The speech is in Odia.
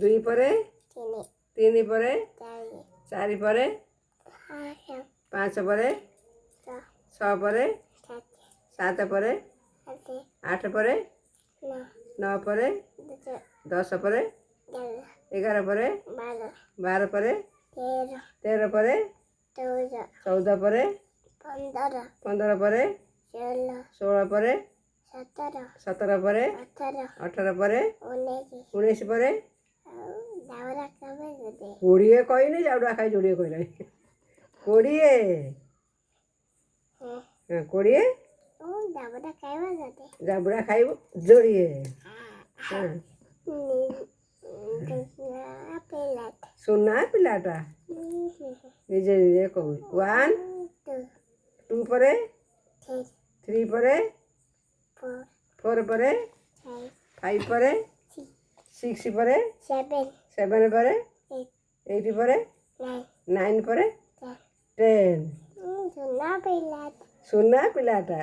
ଦୁଇ ପରେ ତିନି ପରେ ଚାରି ପରେ ପାଞ୍ଚ ପରେ ଛଅ ପରେ ସାତ ପରେ ଆଠ ପରେ ନଅ ପରେ 10 ପରେ 11 ପରେ 12 ପରେ 13 ପରେ 14 ପରେ 15 ପରେ 16 ପରେ 17 ପରେ 18 ପରେ 19 ପରେ 20 କହିନି ଯାଉଡ଼ା ଖାଇ ଯୋଡ଼ିଏ କହିଲାଣି 20 ଜାବୁଡ଼ା ଖାଇବୁ ଯୋଡ଼ିଏ ସୁନା ପିଲାଟା ନିଜେ ନିଜେ କହୁ 1 2 ପରେ 3 ପରେ 4 ପରେ 5 ପରେ 6 ପରେ 7 ପରେ 8 ପରେ 9 ପରେ 10 ସୁନା ପିଲାଟା